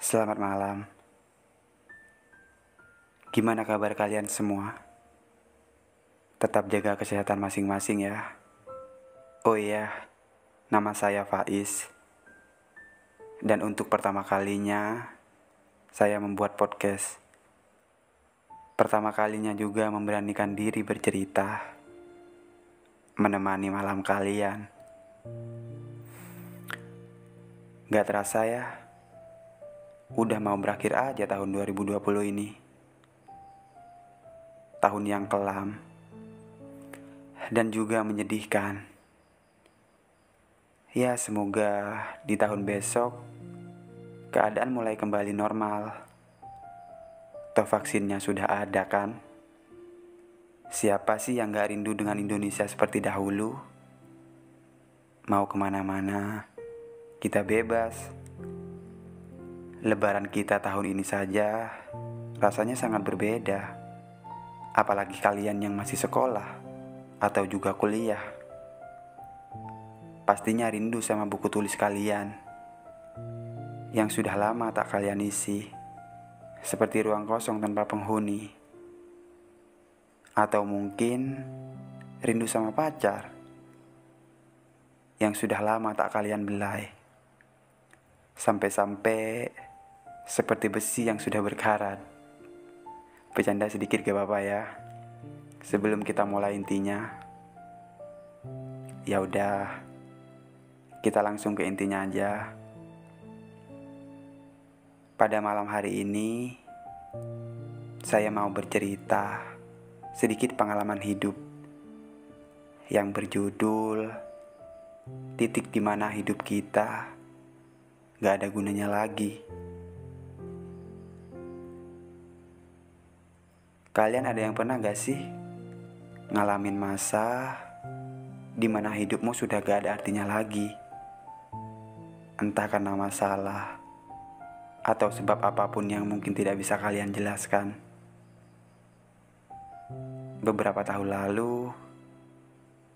Selamat malam. Gimana kabar kalian semua? Tetap jaga kesehatan masing-masing ya. Oh iya, nama saya Faiz. Dan untuk pertama kalinya, saya membuat podcast. Pertama kalinya juga memberanikan diri bercerita, menemani malam kalian. Gak terasa ya, udah mau berakhir aja tahun 2020 ini. Tahun yang kelam dan juga menyedihkan. Ya, semoga di tahun besok keadaan mulai kembali normal. Toh vaksinnya sudah ada kan? Siapa sih yang gak rindu dengan Indonesia seperti dahulu? Mau kemana-mana, kita bebas. Lebaran kita tahun ini saja rasanya sangat berbeda. Apalagi kalian yang masih sekolah atau juga kuliah. Pastinya rindu sama buku tulis kalian yang sudah lama tak kalian isi, seperti ruang kosong tanpa penghuni. Atau mungkin rindu sama pacar yang sudah lama tak kalian belai. Sampai-sampai seperti besi yang sudah berkarat. Bercanda sedikit gak apa-apa ya. Sebelum kita mulai intinya, ya udah, kita langsung ke intinya aja. Pada malam hari ini, saya mau bercerita sedikit pengalaman hidup yang berjudul titik di mana hidup kita gak ada gunanya lagi. Kalian ada yang pernah gak sih ngalamin masa di mana hidupmu sudah gak ada artinya lagi? Entah karena masalah atau sebab apapun yang mungkin tidak bisa kalian jelaskan. Beberapa tahun lalu,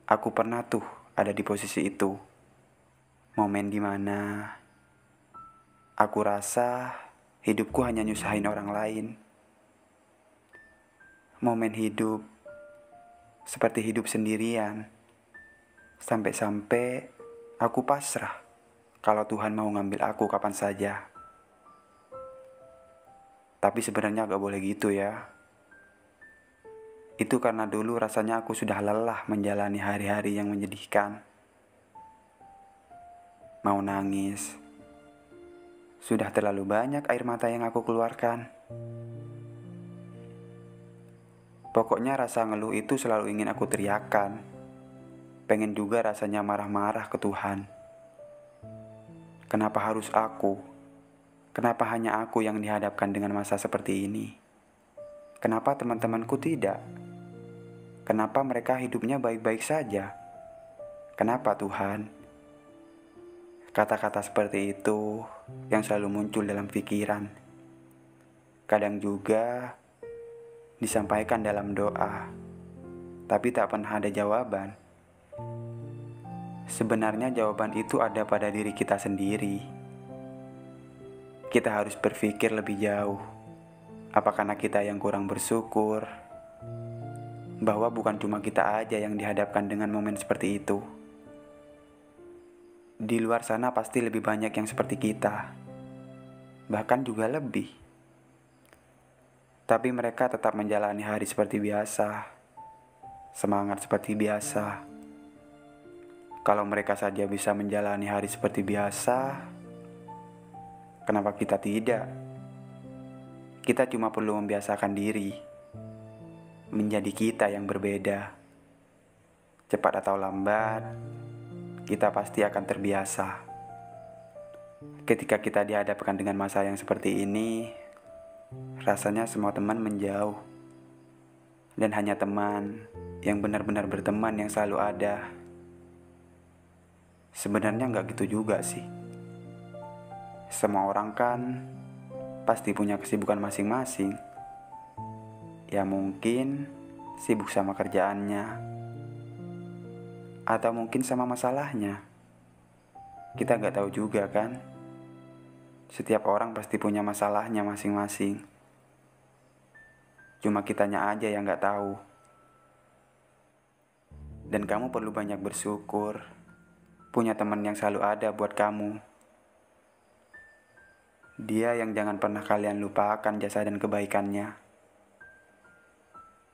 aku pernah tuh ada di posisi itu. Momen di mana aku rasa hidupku hanya nyusahin orang lain. Momen hidup seperti hidup sendirian. Sampai-sampai aku pasrah kalau Tuhan mau ngambil aku kapan saja. Tapi sebenarnya gak boleh gitu ya. Itu karena dulu rasanya aku sudah lelah menjalani hari-hari yang menyedihkan. Mau nangis. Sudah terlalu banyak air mata yang aku keluarkan. Pokoknya rasa ngeluh itu selalu ingin aku teriakkan. Pengen juga rasanya marah-marah ke Tuhan. Kenapa harus aku? Kenapa hanya aku yang dihadapkan dengan masa seperti ini? Kenapa teman-temanku tidak? Kenapa mereka hidupnya baik-baik saja? Kenapa Tuhan? Kata-kata seperti itu yang selalu muncul dalam pikiran. Kadang juga disampaikan dalam doa, tapi tak pernah ada jawaban. Sebenarnya jawaban itu ada pada diri kita sendiri. Kita harus berpikir lebih jauh. Apa karena kita yang kurang bersyukur? Bahwa bukan cuma kita aja yang dihadapkan dengan momen seperti itu. Di luar sana pasti lebih banyak yang seperti kita. Bahkan juga lebih. Tapi mereka tetap menjalani hari seperti biasa. Semangat seperti biasa. Kalau mereka saja bisa menjalani hari seperti biasa, kenapa kita tidak? Kita cuma perlu membiasakan diri menjadi kita yang berbeda. Cepat atau lambat, kita pasti akan terbiasa. Ketika kita dihadapkan dengan masa yang seperti ini, rasanya semua teman menjauh. Dan hanya teman yang benar-benar berteman yang selalu ada. Sebenarnya gak gitu juga sih. Semua orang kan pasti punya kesibukan masing-masing. Ya mungkin sibuk sama kerjaannya, atau mungkin sama masalahnya. Kita gak tahu juga kan. Setiap orang pasti punya masalahnya masing-masing. Cuma kitanya aja yang gak tahu. Dan kamu perlu banyak bersyukur, punya teman yang selalu ada buat kamu. Dia yang jangan pernah kalian lupakan jasa dan kebaikannya.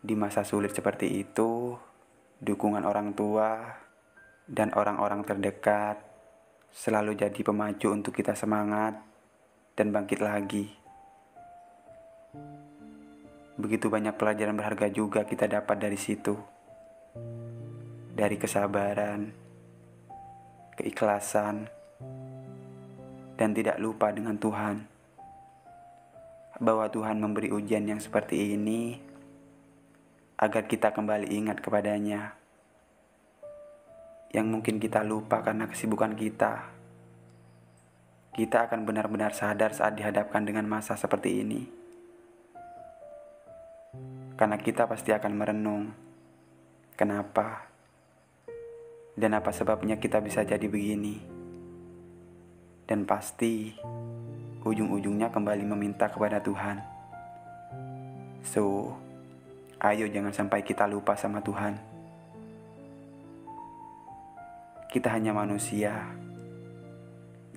Di masa sulit seperti itu, dukungan orang tua dan orang-orang terdekat selalu jadi pemacu untuk kita semangat dan bangkit lagi. Begitu banyak pelajaran berharga juga kita dapat dari situ. Dari kesabaran, keikhlasan, dan tidak lupa dengan Tuhan. Bahwa Tuhan memberi ujian yang seperti ini agar kita kembali ingat kepadanya. Yang mungkin kita lupa karena kesibukan kita. Kita akan benar-benar sadar saat dihadapkan dengan masa seperti ini. Karena kita pasti akan merenung. Kenapa? Dan apa sebabnya kita bisa jadi begini? Dan pasti ujung-ujungnya kembali meminta kepada Tuhan. So, ayo jangan sampai kita lupa sama Tuhan. Kita hanya manusia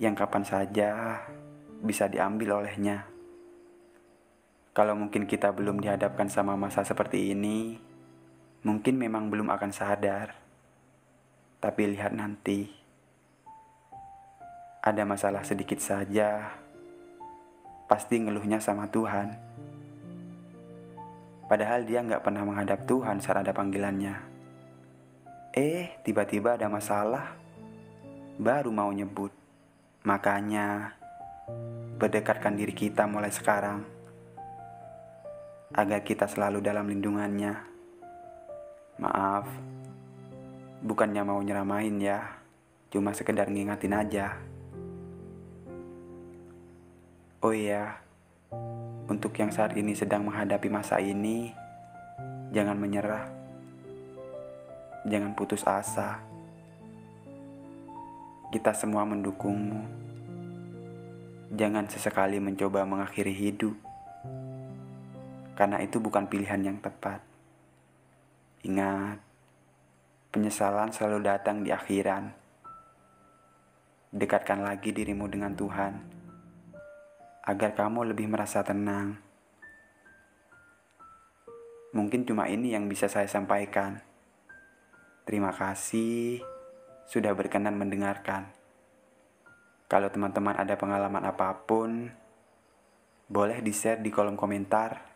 yang kapan saja bisa diambil olehnya. Kalau mungkin kita belum dihadapkan sama masa seperti ini, mungkin memang belum akan sadar. Tapi lihat nanti, ada masalah sedikit saja, pasti ngeluhnya sama Tuhan. Padahal dia gak pernah menghadap Tuhan saat ada panggilannya. Tiba-tiba ada masalah, baru mau nyebut. Makanya, berdekatkan diri kita mulai sekarang, agar kita selalu dalam lindungannya. Maaf, bukannya mau nyeramain ya, cuma sekedar ngingatin aja. Oh iya, untuk yang saat ini sedang menghadapi masa ini, jangan menyerah, jangan putus asa. Kita semua mendukungmu. Jangan sesekali mencoba mengakhiri hidup, karena itu bukan pilihan yang tepat. Ingat, penyesalan selalu datang di akhiran. Dekatkan lagi dirimu dengan Tuhan, agar kamu lebih merasa tenang. Mungkin cuma ini yang bisa saya sampaikan. Terima kasih sudah berkenan mendengarkan. Kalau teman-teman ada pengalaman apapun, boleh di-share di kolom komentar.